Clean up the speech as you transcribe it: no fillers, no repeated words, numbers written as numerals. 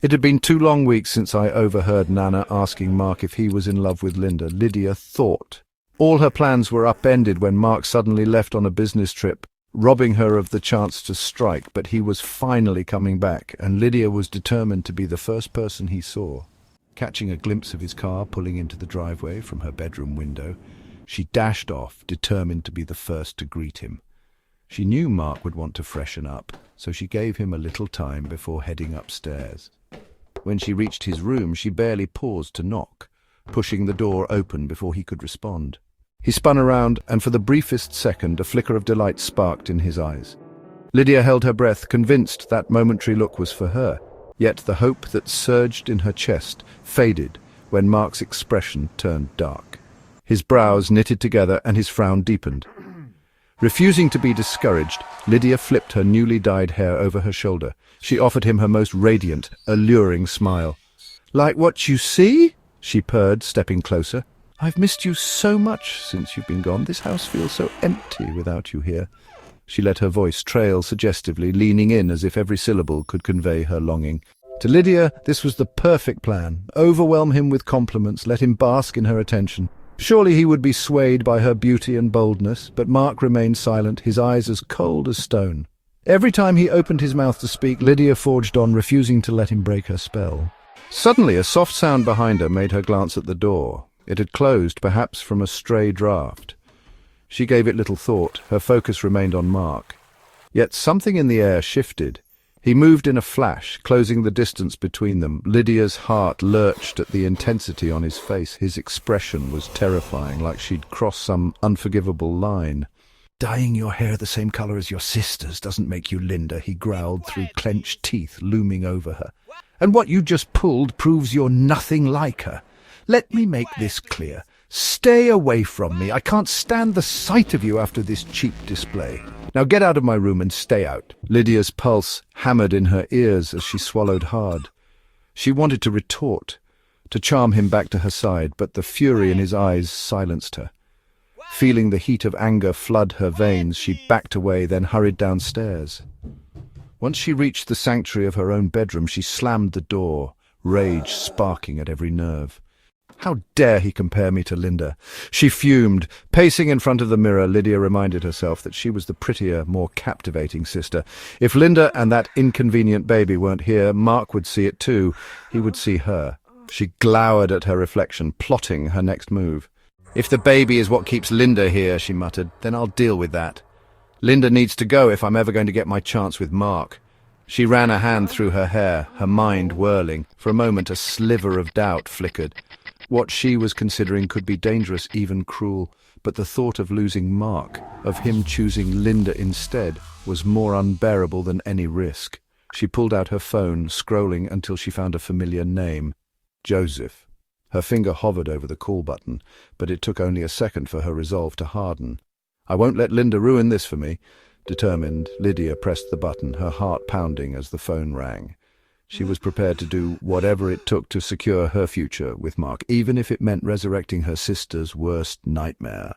It had been 2 long weeks since I overheard Nana asking Mark if he was in love with Linda. Lydia thought. All her plans were upended when Mark suddenly left on a business trip, robbing her of the chance to strike, but he was finally coming back, and Lydia was determined to be the first person he saw. Catching a glimpse of his car pulling into the driveway from her bedroom window, she dashed off, determined to be the first to greet him. She knew Mark would want to freshen up, so she gave him a little time before heading upstairs. When she reached his room, she barely paused to knock, pushing the door open before he could respond. He spun around, and for the briefest second, a flicker of delight sparked in his eyes. Lydia held her breath, convinced that momentary look was for her, yet the hope that surged in her chest faded when Mark's expression turned dark. His brows knitted together and his frown deepened. Refusing to be discouraged, Lydia flipped her newly dyed hair over her shoulder. She offered him her most radiant, alluring smile. "Like what you see?" she purred, stepping closer. "I've missed you so much since you've been gone. This house feels so empty without you here." She let her voice trail suggestively, leaning in as if every syllable could convey her longing. To Lydia, this was the perfect plan. Overwhelm him with compliments, let him bask in her attention. Surely he would be swayed by her beauty and boldness, but Mark remained silent, his eyes as cold as stone. Every time he opened his mouth to speak, Lydia forged on, refusing to let him break her spell. Suddenly, a soft sound behind her made her glance at the door. It had closed, perhaps from a stray draft. She gave it little thought. Her focus remained on Mark. Yet something in the air shifted. He moved in a flash, closing the distance between them. Lydia's heart lurched at the intensity on his face. His expression was terrifying, like she'd crossed some unforgivable line. "Dyeing your hair the same color as your sister's doesn't make you Linda," he growled through clenched teeth looming over her. "And what you just pulled proves you're nothing like her. Let me make this clear. Stay away from me. I can't stand the sight of you after this cheap display. Now get out of my room and stay out." Lydia's pulse hammered in her ears as she swallowed hard. She wanted to retort, to charm him back to her side, but the fury in his eyes silenced her. Feeling the heat of anger flood her veins, she backed away, then hurried downstairs. Once she reached the sanctuary of her own bedroom, she slammed the door, rage sparking at every nerve. How dare he compare me to Linda? She fumed. Pacing in front of the mirror, Lydia reminded herself that she was the prettier, more captivating sister. If Linda and that inconvenient baby weren't here, Mark would see it too. He would see her. She glowered at her reflection, plotting her next move. "If the baby is what keeps Linda here," she muttered, "then I'll deal with that. Linda needs to go if I'm ever going to get my chance with Mark." She ran a hand through her hair, her mind whirling. For a moment, a sliver of doubt flickered. What she was considering could be dangerous, even cruel, but the thought of losing Mark, of him choosing Linda instead, was more unbearable than any risk. She pulled out her phone, scrolling until she found a familiar name. Joseph. Her finger hovered over the call button, but it took only a second for her resolve to harden. "I won't let Linda ruin this for me." Determined, Lydia pressed the button, her heart pounding as the phone rang. She was prepared to do whatever it took to secure her future with Mark, even if it meant resurrecting her sister's worst nightmare.